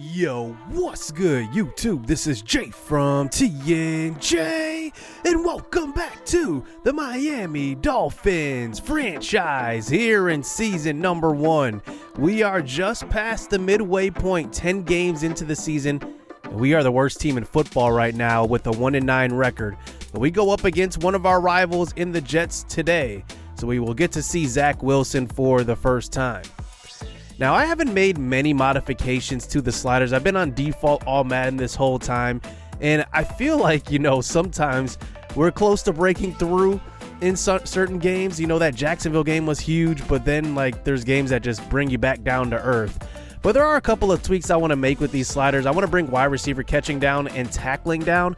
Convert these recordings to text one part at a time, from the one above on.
Yo, what's good, YouTube? This is Jay from TNJ, and welcome back to the Miami Dolphins franchise here in season number 1. We are just past the midway point, 10 games into the season, and we are the worst team in football right now with a 1-9 record. We go up against one of our rivals in the Jets today, so we will get to see Zach Wilson for the first time. Now, I haven't made many modifications to the sliders. I've been on default all Madden this whole time, and I feel like, sometimes we're close to breaking through in certain games. That Jacksonville game was huge, but then, there's games that just bring you back down to earth. But there are a couple of tweaks I want to make with these sliders. I want to bring wide receiver catching down and tackling down.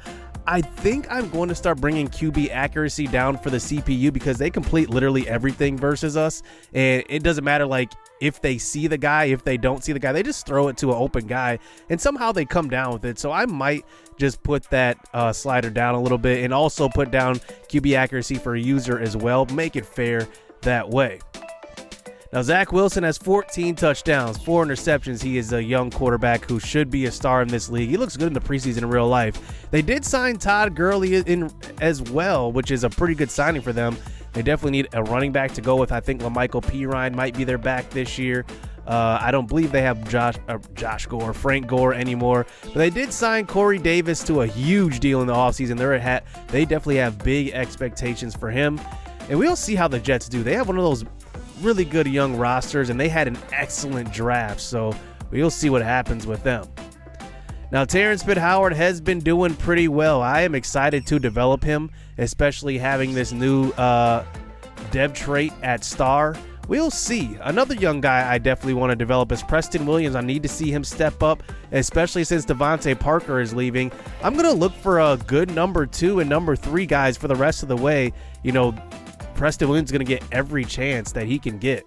I think I'm going to start bringing QB accuracy down for the CPU because they complete literally everything versus us, and it doesn't matter, if they see the guy, if they don't see the guy, they just throw it to an open guy, and somehow they come down with it. So I might just put that slider down a little bit and also put down QB accuracy for a user as well. Make it fair that way. Now, Zach Wilson has 14 touchdowns, 4 interceptions. He is a young quarterback who should be a star in this league. He looks good in the preseason in real life. They did sign Todd Gurley in as well, which is a pretty good signing for them. They definitely need a running back to go with. I think LaMichael Pirine might be their back this year. I don't believe they have Frank Gore anymore. But they did sign Corey Davis to a huge deal in the offseason. They definitely have big expectations for him. And we'll see how the Jets do. They have one of those really good young rosters, and they had an excellent draft. So we'll see what happens with them. Now, Terrence Pitt-Howard has been doing pretty well. I am excited to develop him, especially having this new dev trait at star. We'll see. Another young guy I definitely want to develop is Preston Williams. I need to see him step up, especially since Devontae Parker is leaving. I'm going to look for a good number 2 and number 3 guys for the rest of the way. Preston Williams is going to get every chance that he can get.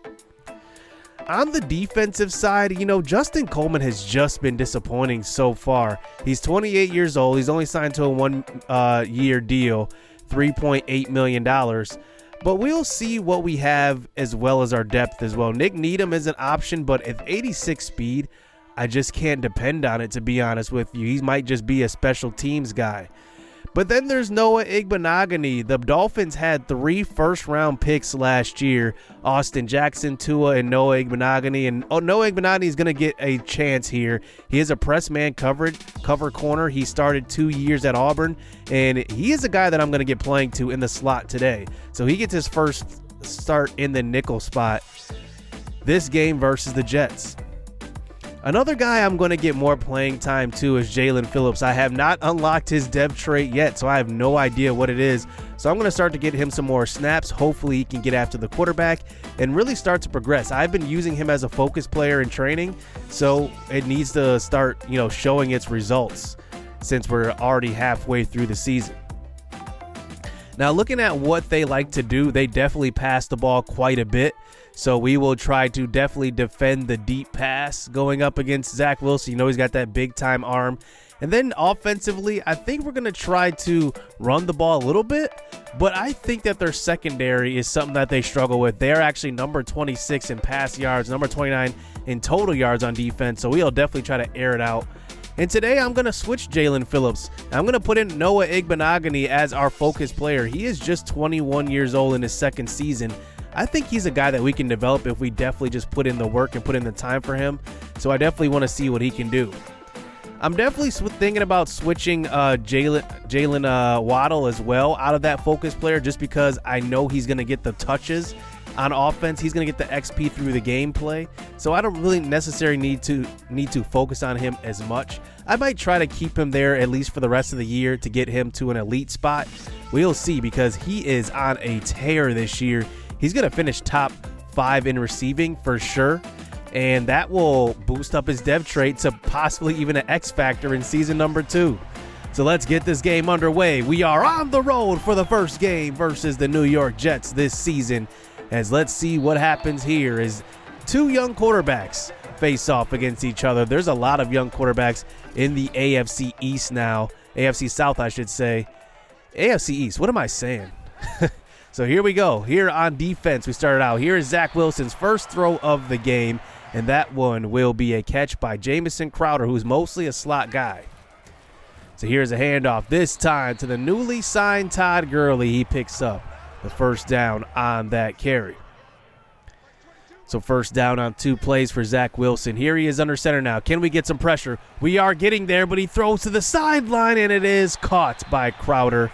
On the defensive side, Justin Coleman has just been disappointing so far. He's 28 years old. He's only signed to a 1-year deal, $3.8 million. But we'll see what we have as well as our depth as well. Nick Needham is an option, but at 86 speed, I just can't depend on it, to be honest with you. He might just be a special teams guy. But then there's Noah Igbenogany. The Dolphins had 3 first-round picks last year: Austin Jackson, Tua, and Noah Igbenogany. And Noah Igbenogany is going to get a chance here. He is a press man cover corner. He started 2 years at Auburn, and he is a guy that I'm going to get playing to in the slot today. So he gets his first start in the nickel spot this game versus the Jets. Another guy I'm going to get more playing time to is Jaylen Phillips. I have not unlocked his dev trait yet, so I have no idea what it is. So I'm going to start to get him some more snaps. Hopefully he can get after the quarterback and really start to progress. I've been using him as a focus player in training, so it needs to start, showing its results since we're already halfway through the season. Now, looking at what they like to do, they definitely pass the ball quite a bit. So we will try to definitely defend the deep pass going up against Zach Wilson. He's got that big-time arm. And then offensively, I think we're going to try to run the ball a little bit. But I think that their secondary is something that they struggle with. They're actually number 26 in pass yards, number 29 in total yards on defense. So we'll definitely try to air it out. And today I'm going to switch Jaylen Phillips. I'm going to put in Noah Igbenogany as our focus player. He is just 21 years old in his second season. I think he's a guy that we can develop if we definitely just put in the work and put in the time for him. So I definitely want to see what he can do. I'm definitely thinking about switching Jalen Waddle as well out of that focus player, just because I know he's going to get the touches on offense. He's going to get the XP through the gameplay. So I don't really necessarily need to focus on him as much. I might try to keep him there at least for the rest of the year to get him to an elite spot. We'll see, because he is on a tear this year. He's going to finish top 5 in receiving for sure, and that will boost up his dev trait to possibly even an X factor in season number 2. So let's get this game underway. We are on the road for the first game versus the New York Jets this season, as let's see what happens here as 2 young quarterbacks face off against each other. There's a lot of young quarterbacks in the AFC East now. AFC South, I should say. AFC East, what am I saying? So here we go. Here on defense, we started out. Here is Zach Wilson's first throw of the game. and that one will be a catch by Jamison Crowder, who's mostly a slot guy. So here's a handoff, this time to the newly signed Todd Gurley. He picks up the first down on that carry. So first down on 2 plays for Zach Wilson. Here he is under center now. Can we get some pressure? We are getting there, but he throws to the sideline, and it is caught by Crowder.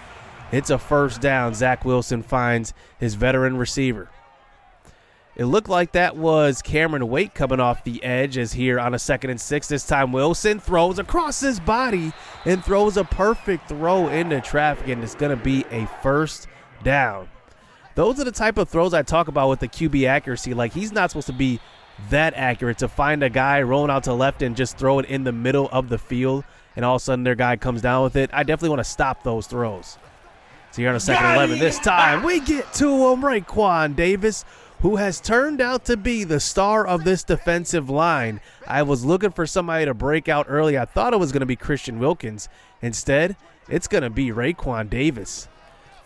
It's a first down. Zach Wilson finds his veteran receiver. It looked like that was Cameron Wake coming off the edge, as here on a 2nd and 6. This time Wilson throws across his body and throws a perfect throw into traffic, and it's going to be a first down. Those are the type of throws I talk about with the QB accuracy. Like, he's not supposed to be that accurate to find a guy rolling out to the left and just throw it in the middle of the field, and all of a sudden their guy comes down with it. I definitely want to stop those throws. So here on a 2nd and 11, this time we get to him, Raekwon Davis, who has turned out to be the star of this defensive line. I was looking for somebody to break out early. I thought it was going to be Christian Wilkins. Instead, it's going to be Raekwon Davis.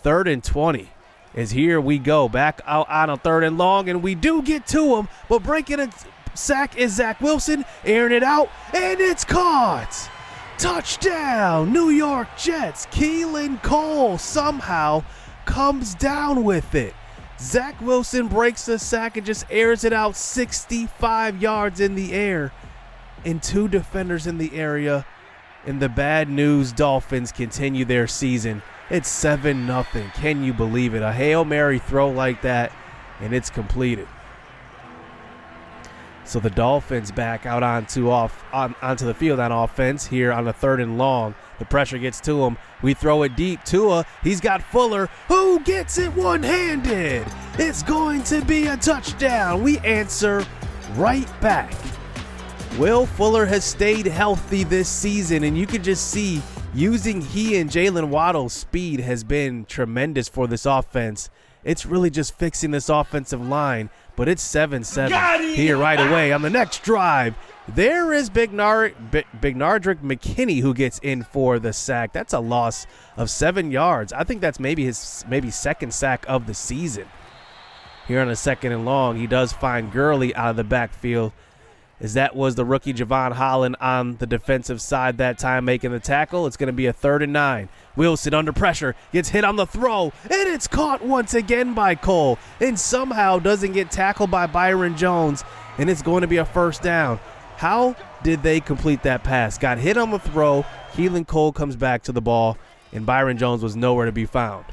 3rd and 20. As here we go, back out on a 3rd and long, and we do get to him, but breaking a sack is Zach Wilson, airing it out, and it's caught. Touchdown, New York Jets. Keelan Cole somehow comes down with it. Zach Wilson breaks the sack and just airs it out 65 yards in the air, and 2 defenders in the area, and the bad news Dolphins continue their season. It's 7-0. Can you believe it? A Hail Mary throw like that, and it's completed. So the Dolphins back out onto the field on offense here on the 3rd and long. The pressure gets to him. We throw it deep. Tua, he's got Fuller, who gets it one-handed. It's going to be a touchdown. We answer right back. Will Fuller has stayed healthy this season, and you can just see using he and Jalen Waddle's speed has been tremendous for this offense. It's really just fixing this offensive line, but it's 7-7 here right away on the next drive. There is Bernardrick McKinney who gets in for the sack. That's a loss of 7 yards. I think that's maybe his 2nd sack of the season. Here on a 2nd and long, he does find Gurley out of the backfield, as that was the rookie Javon Holland on the defensive side that time making the tackle. It's going to be a 3rd and 9. Wilson under pressure, gets hit on the throw, and it's caught once again by Cole, and somehow doesn't get tackled by Byron Jones, and it's going to be a first down. How did they complete that pass? Got hit on the throw, Keelan Cole comes back to the ball, and Byron Jones was nowhere to be found.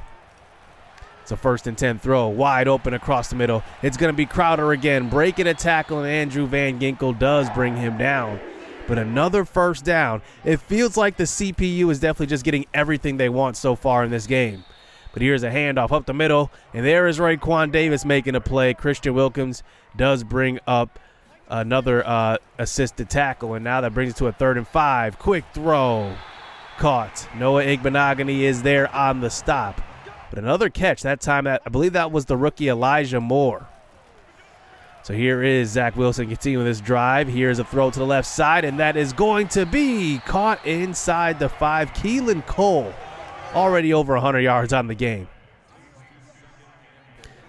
It's a 1st and 10 throw, wide open across the middle. It's going to be Crowder again, breaking a tackle, and Andrew Van Ginkel does bring him down. But another first down. It feels like the CPU is definitely just getting everything they want so far in this game. But here's a handoff up the middle, and there is Raekwon Davis making a play. Christian Wilkins does bring up another assisted tackle, and now that brings it to a 3rd and 5. Quick throw, caught. Noah Igbenogany is there on the stop. But another catch, that time I believe that was the rookie Elijah Moore. So here is Zach Wilson continuing this drive. Here's a throw to the left side, and that is going to be caught inside the 5. Keelan Cole, already over 100 yards on the game.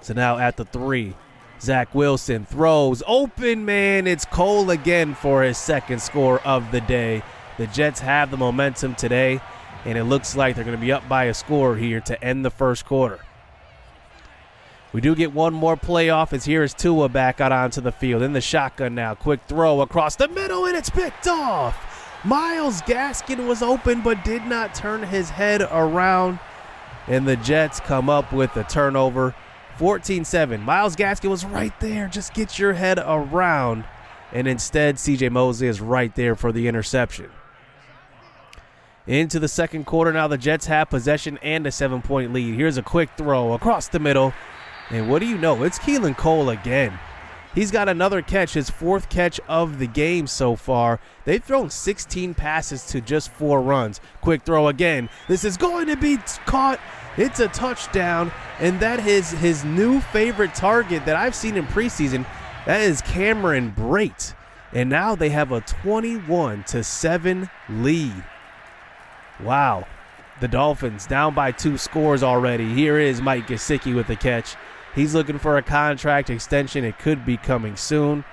So now at the 3, Zach Wilson throws. Open man, it's Cole again for his 2nd score of the day. The Jets have the momentum today, and it looks like they're going to be up by a score here to end the 1st quarter. We do get one more play off, as here is Tua back out onto the field in the shotgun now. Quick throw across the middle, and it's picked off. Myles Gaskin was open but did not turn his head around, and the Jets come up with a turnover. 14-7. Myles Gaskin was right there. Just get your head around. And instead, C.J. Mosley is right there for the interception. Into the 2nd quarter now, the Jets have possession and a 7-point lead. Here's a quick throw across the middle. And what do you know? It's Keelan Cole again. He's got another catch, his 4th catch of the game so far. They've thrown 16 passes to just 4 runs. Quick throw again. This is going to be caught. It's a touchdown, and that is his new favorite target that I've seen in preseason. That is Cameron Brate. And now they have a 21-7 lead. Wow. The Dolphins down by 2 scores already. Here is Mike Gesicki with the catch. He's looking for a contract extension. It could be coming soon.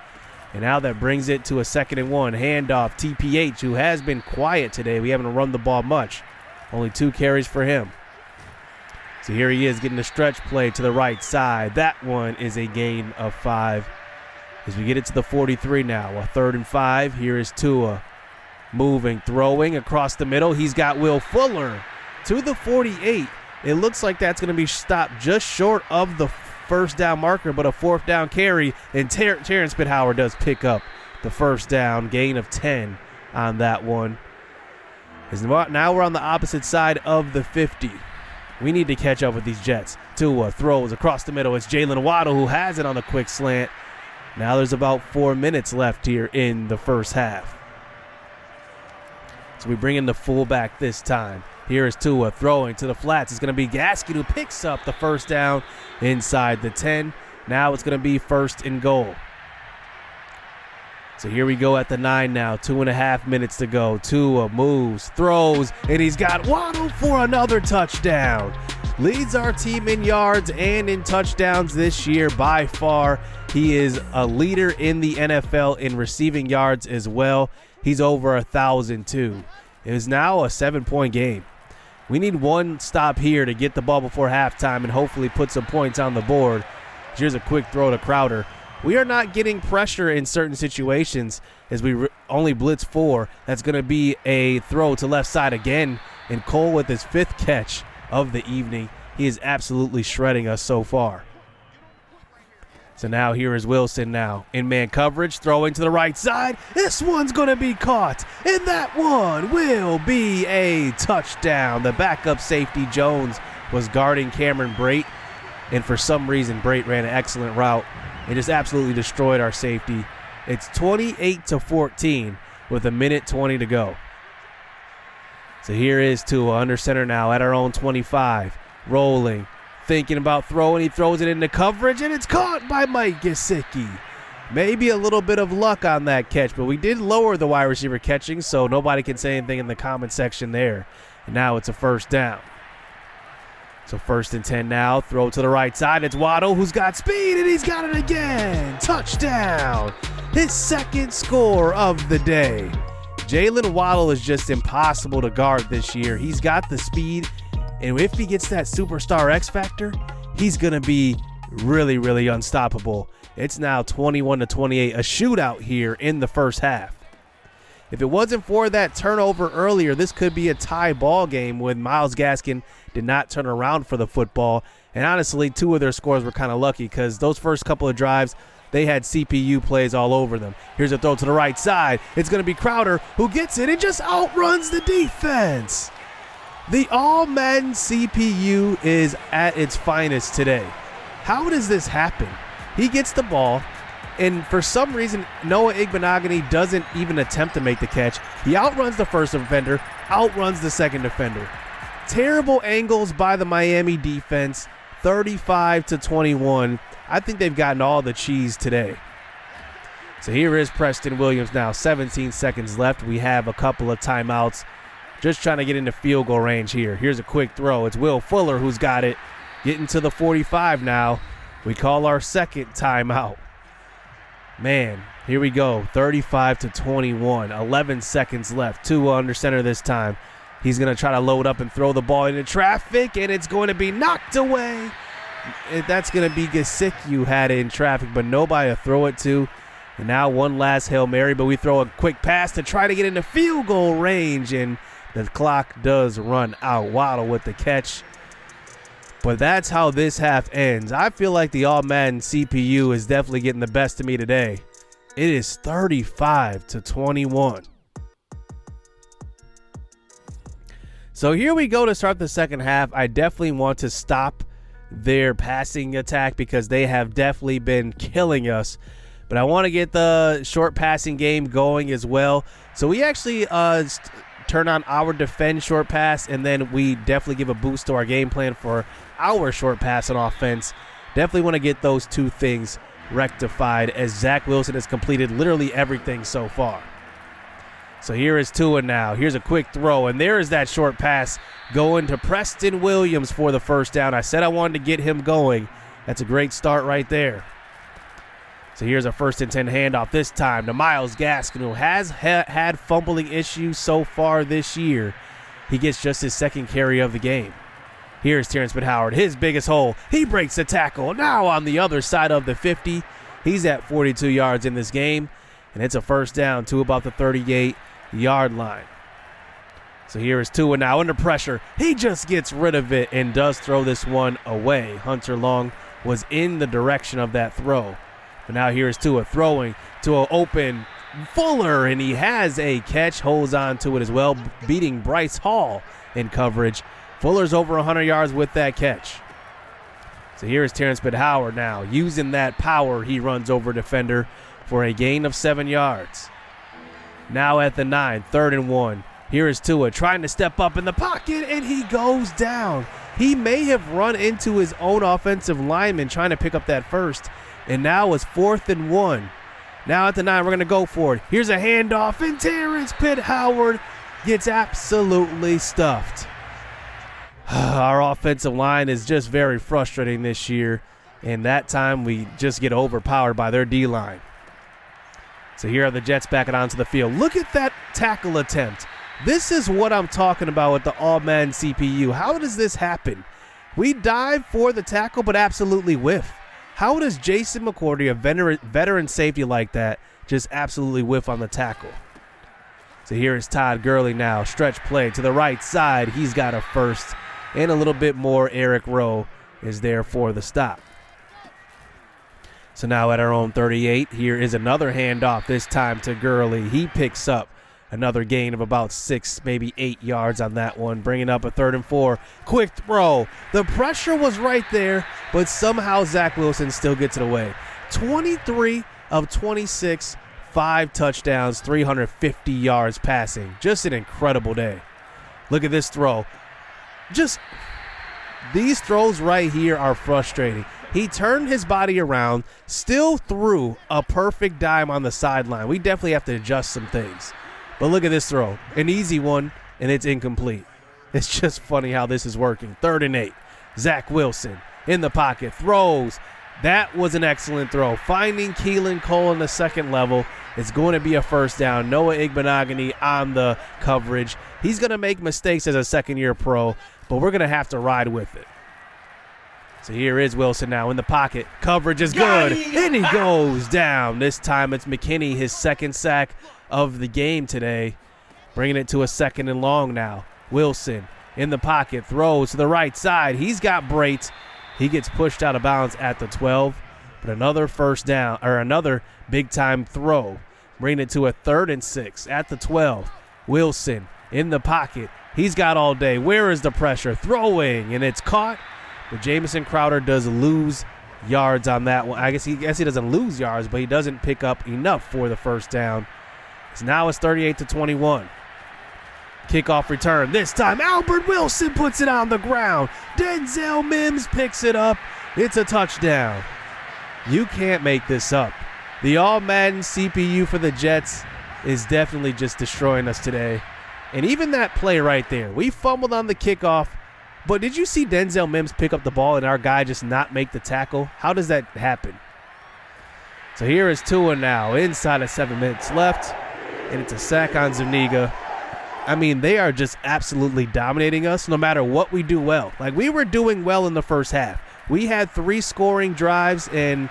And now that brings it to a 2nd and 1. Handoff, TPH, who has been quiet today. We haven't run the ball much. Only 2 carries for him. So here he is getting a stretch play to the right side. That one is a gain of 5. As we get it to the 43 now, a 3rd and 5. Here is Tua moving, throwing across the middle. He's got Will Fuller to the 48. It looks like that's going to be stopped just short of the first down marker, but a 4th down carry, and Terrence Pittauer does pick up the first down, gain of 10 on that one. Now we're on the opposite side of the 50. We need to catch up with these Jets. Tua throws across the middle. It's Jaylen Waddle who has it on the quick slant. Now there's about 4 minutes left here in the first half. So we bring in the fullback this time. Here is Tua throwing to the flats. It's going to be Gaskin who picks up the first down inside the 10. Now it's going to be 1st and goal. So here we go at the 9 now. 2.5 minutes to go. Tua moves, throws, and he's got Waddle for another touchdown. Leads our team in yards and in touchdowns this year by far. He is a leader in the NFL in receiving yards as well. He's over 1,000 too. It is now a 7-point game. We need one stop here to get the ball before halftime and hopefully put some points on the board. Here's a quick throw to Crowder. We are not getting pressure in certain situations as we only blitz 4. That's going to be a throw to left side again. And Cole with his 5th catch of the evening. He is absolutely shredding us so far. So now here is Wilson now in man coverage, throwing to the right side. This one's going to be caught, and that one will be a touchdown. The backup safety Jones was guarding Cameron Brate, and for some reason Brate ran an excellent route. It just absolutely destroyed our safety. It's 28-14 with 1:20 to go. So here is Tua under center now at our own 25, rolling. Thinking about throwing, he throws it into coverage, and it's caught by Mike Gesicki. Maybe a little bit of luck on that catch, but we did lower the wide receiver catching, so nobody can say anything in the comment section there. And now it's a 1st down. So 1st and 10 now, throw to the right side. It's Waddle who's got speed, and he's got it again. Touchdown. His 2nd score of the day. Jaylen Waddle is just impossible to guard this year. He's got the speed. And if he gets that superstar X factor, he's going to be really, really unstoppable. It's now 21-28, a shootout here in the first half. If it wasn't for that turnover earlier, this could be a tie ball game when Myles Gaskin did not turn around for the football. And honestly, 2 of their scores were kind of lucky because those first couple of drives, they had CPU plays all over them. Here's a throw to the right side. It's going to be Crowder who gets it and just outruns the defense. The all-Madden CPU is at its finest today. How does this happen? He gets the ball, and for some reason, Noah Igbenogany doesn't even attempt to make the catch. He outruns the first defender, outruns the second defender. Terrible angles by the Miami defense, 35-21. I think they've gotten all the cheese today. So here is Preston Williams now, 17 seconds left. We have a couple of timeouts. Just trying to get into field goal range here. Here's a quick throw. It's Will Fuller who's got it. Getting to the 45 now. We call our 2nd timeout. Man, here we go. 35-21. 11 seconds left. Tua under center this time. He's going to try to load up and throw the ball into traffic, and it's going to be knocked away. That's going to be Gesicki who had it in traffic, but nobody to throw it to. And now one last Hail Mary, but we throw a quick pass to try to get into field goal range, and the clock does run out. Waddle with the catch. But that's how this half ends. I feel like the all-Madden CPU is definitely getting the best of me today. It is 35-21. So here we go to start the second half. I definitely want to stop their passing attack because they have definitely been killing us. But I want to get the short passing game going as well. So we actually turn on our defend short pass, and then we definitely give a boost to our game plan for our short pass on offense. Definitely want to get those 2 things rectified as Zach Wilson has completed literally everything so far. So here is Tua now. Here's a quick throw, and there is that short pass going to Preston Williams for the first down. I said I wanted to get him going. That's a great start right there. So here's a 1st and 10 handoff this time to Myles Gaskin, who has had fumbling issues so far this year. He gets just his 2nd carry of the game. Here's Terrence Howard, his biggest hole. He breaks the tackle. Now on the other side of the 50. He's at 42 yards in this game, and it's a 1st down to about the 38-yard line. So here is Tua now under pressure. He just gets rid of it and does throw this one away. Hunter Long was in the direction of that throw. But now here's Tua throwing to an open Fuller, and he has a catch, holds on to it as well, beating Bryce Hall in coverage. Fuller's over 100 yards with that catch. So here's Terrence Howard now. Using that power, he runs over defender for a gain of 7 yards. Now at the 9, 3rd and 1. Here is Tua trying to step up in the pocket, and he goes down. He may have run into his own offensive lineman trying to pick up that first, and now it's 4th and 1. Now at the 9, we're going to go for it. Here's a handoff, and Terrence Howard gets absolutely stuffed. Our offensive line is just very frustrating this year, and that time we just get overpowered by their D-line. So here are the Jets backing onto the field. Look at that tackle attempt. This is what I'm talking about with the all-Madden CPU. How does this happen? We dive for the tackle, but absolutely whiff. How does Jason McCourty, a veteran safety like that, just absolutely whiff on the tackle? So here is Todd Gurley now. Stretch play to the right side. He's got a 1st and a little bit more. Eric Rowe is there for the stop. So now at our own 38, here is another handoff, this time to Gurley. He picks up another gain of about 6, maybe 8 yards on that one, bringing up a 3rd and 4. Quick throw. The pressure was right there, but somehow Zach Wilson still gets it away. 23 of 26, 5 touchdowns, 350 yards passing. Just an incredible day. Look at this throw. Just these throws right here are frustrating. He turned his body around, still threw a perfect dime on the sideline. We definitely have to adjust some things. But look at this throw. An easy one, and it's incomplete. It's just funny how this is working. 3rd and 8. Zach Wilson in the pocket. Throws. That was an excellent throw. Finding Keelan Cole in the 2nd level. It's going to be a 1st down. Noah Igbenogany on the coverage. He's going to make mistakes as a 2nd-year pro, but we're going to have to ride with it. So here is Wilson now in the pocket. Coverage is good, and he goes down. This time it's McKinney, his 2nd sack of the game today, bringing it to a 2nd and long now. Wilson in the pocket, throws to the right side. He's got Brate. He gets pushed out of bounds at the 12, but another 1st down, or another big-time throw, bringing it to a 3rd and 6 at the 12. Wilson in the pocket. He's got all day. Where is the pressure? Throwing, and it's caught, but Jamison Crowder does lose yards on that one. I guess he doesn't lose yards, but he doesn't pick up enough for the 1st down. So now it's 38-21. Kickoff return. This time Albert Wilson puts it on the ground. Denzel Mims picks it up. It's a touchdown. You can't make this up. The all-Madden CPU for the Jets is definitely just destroying us today. And even that play right there, we fumbled on the kickoff, but did you see Denzel Mims pick up the ball and our guy just not make the tackle? How does that happen? So here is Tua now, inside of 7 minutes left, and it's a sack on Zuniga. I mean, they are just absolutely dominating us no matter what we do well. Like, we were doing well in the first half. We had 3 scoring drives, and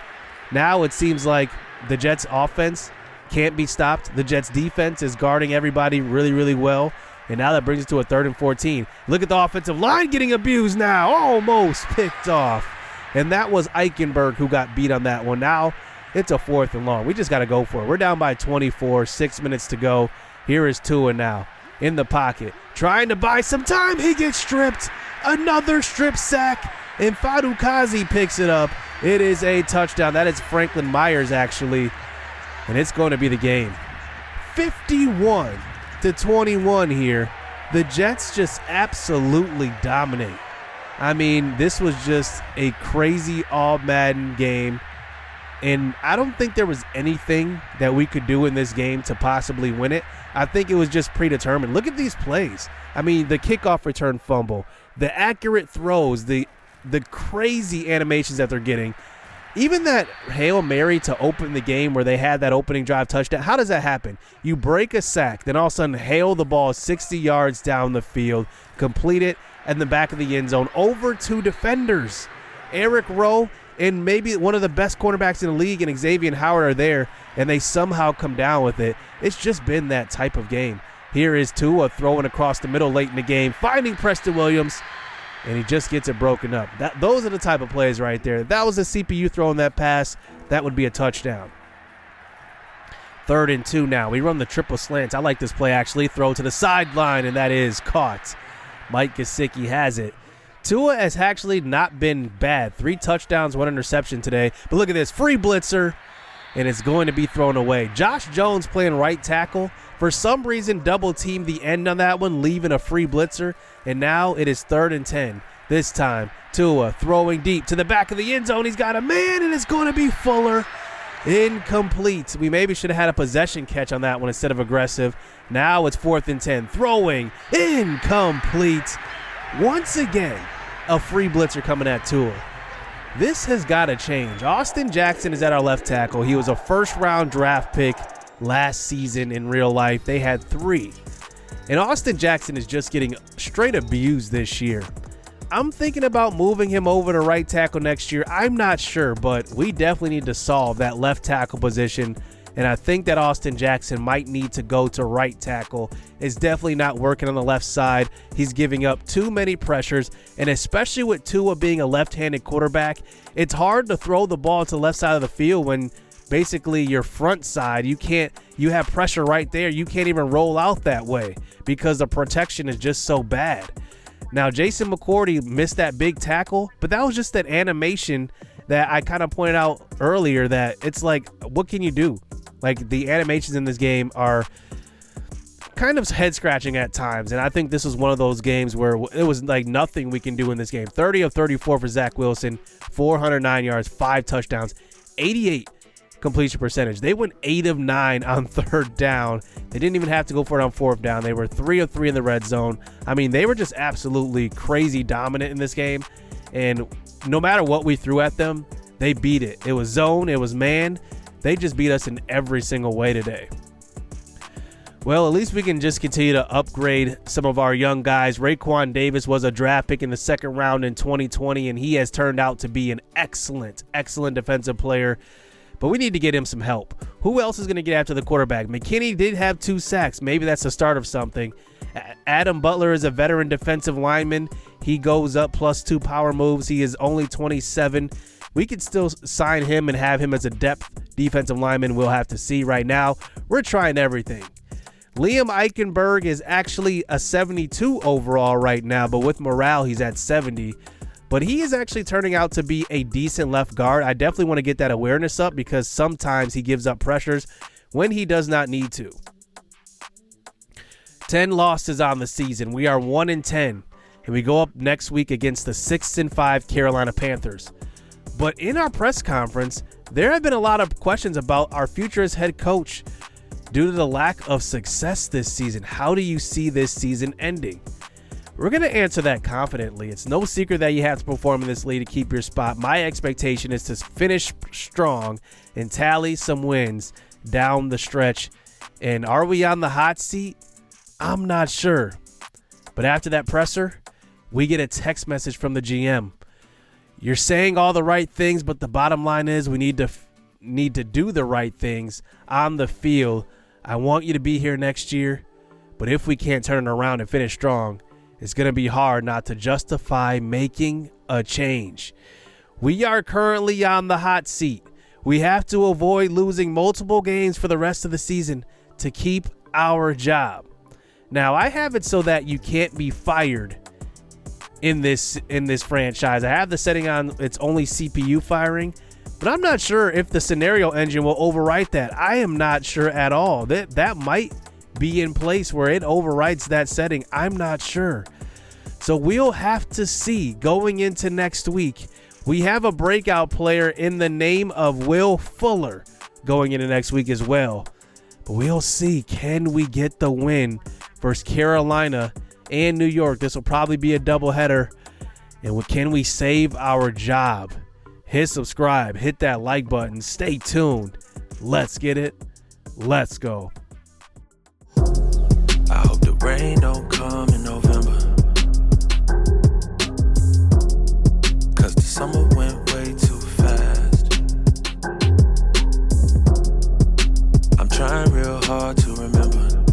now it seems like the Jets' offense can't be stopped. The Jets' defense is guarding everybody really, really well. And now that brings us to a 3rd and 14. Look at the offensive line getting abused now. Almost picked off. And that was Eichenberg who got beat on that one. Now it's a 4th and long. We just got to go for it. We're down by 24, 6 minutes to go. Here is Tua now in the pocket, trying to buy some time. He gets stripped. Another strip sack, and Fadukazi picks it up. It is a touchdown. That is Franklin Myers, actually, and it's going to be the game. 51-21 here. The Jets just absolutely dominate. I mean, this was just a crazy all-Madden game, and I don't think there was anything that we could do in this game to possibly win it. I think it was just predetermined. Look at these plays. I mean, the kickoff return fumble, the accurate throws, the crazy animations that they're getting. Even that Hail Mary to open the game where they had that opening drive touchdown, how does that happen? You break a sack, then all of a sudden hail the ball 60 yards down the field, complete it in the back of the end zone over 2 defenders. Eric Rowe and maybe one of the best cornerbacks in the league and Xavier Howard are there, and they somehow come down with it. It's just been that type of game. Here is Tua throwing across the middle late in the game, finding Preston Williams, and he just gets it broken up. Those are the type of plays right there. If that was a CPU throwing that pass, that would be a touchdown. 3rd and 2 now. We run the triple slants. I like this play, actually. Throw to the sideline, and that is caught. Mike Gesicki has it. Tua has actually not been bad. 3 touchdowns, 1 interception today. But look at this. Free blitzer, and it's going to be thrown away. Josh Jones playing right tackle. For some reason, double-teamed the end on that one, leaving a free blitzer. And now it is 3rd and 10. This time, Tua throwing deep to the back of the end zone. He's got a man, and it's going to be Fuller. Incomplete. We maybe should have had a possession catch on that one instead of aggressive. Now it's 4th and 10. Throwing. Incomplete. Once again, a free blitzer coming at Tua. This has got to change. Austin Jackson is at our left tackle. He was a first-round draft pick last season in real life. They had 3. And Austin Jackson is just getting straight abused this year. I'm thinking about moving him over to right tackle next year. I'm not sure, but we definitely need to solve that left tackle position. And I think that Austin Jackson might need to go to right tackle. It's definitely not working on the left side. He's giving up too many pressures, and especially with Tua being a left-handed quarterback, it's hard to throw the ball to the left side of the field when basically your front side, you have pressure right there. You can't even roll out that way because the protection is just so bad. Now, Jason McCourty missed that big tackle, but that was just that animation that I kind of pointed out earlier that it's like, what can you do? Like, the animations in this game are kind of head-scratching at times, and I think this was one of those games where it was like nothing we can do in this game. 30 of 34 for Zach Wilson, 409 yards, 5 touchdowns, 88 completion percentage. They went 8 of 9 on 3rd down. They didn't even have to go for it on 4th down. They were 3 of 3 in the red zone. I mean, they were just absolutely crazy dominant in this game, and no matter what we threw at them, they beat it. It was zone, it was man. They just beat us in every single way today. Well, at least we can just continue to upgrade some of our young guys. Raekwon Davis was a draft pick in the 2nd round in 2020, and he has turned out to be an excellent defensive player. But we need to get him some help. Who else is going to get after the quarterback? McKinney did have 2 sacks. Maybe that's the start of something. Adam Butler is a veteran defensive lineman. He goes up +2 power moves. He is only 27. We could still sign him and have him as a depth defensive lineman. We'll have to see. Right now, we're trying everything. Liam Eichenberg is actually a 72 overall right now, but with morale, he's at 70. But he is actually turning out to be a decent left guard. I definitely want to get that awareness up because sometimes he gives up pressures when he does not need to. 10 losses on the season. We are 1-10, and we go up next week against the 6-5 Carolina Panthers. But in our press conference, there have been a lot of questions about our future as head coach due to the lack of success this season. How do you see this season ending? We're going to answer that confidently. It's no secret that you have to perform in this league to keep your spot. My expectation is to finish strong and tally some wins down the stretch. And are we on the hot seat? I'm not sure. But after that presser, we get a text message from the GM. You're saying all the right things, but the bottom line is we need to do the right things on the field. I want you to be here next year, but if we can't turn it around and finish strong, it's going to be hard not to justify making a change. We are currently on the hot seat. We have to avoid losing multiple games for the rest of the season to keep our job. Now, I have it so that you can't be fired in this franchise. I have the setting on it's only CPU firing, but I'm not sure if the scenario engine will overwrite that. I am not sure at all. That might be in place where it overrides that setting. I'm not sure. So we'll have to see going into next week. We have a breakout player in the name of Will Fuller going into next week as well. But we'll see. Can we get the win versus Carolina and New York? This will probably be a doubleheader. And can we save our job hit subscribe, hit that like button, stay tuned. Let's get it. Let's go. I hope the rain don't come in November, 'cause the summer went way too fast. I'm trying real hard to remember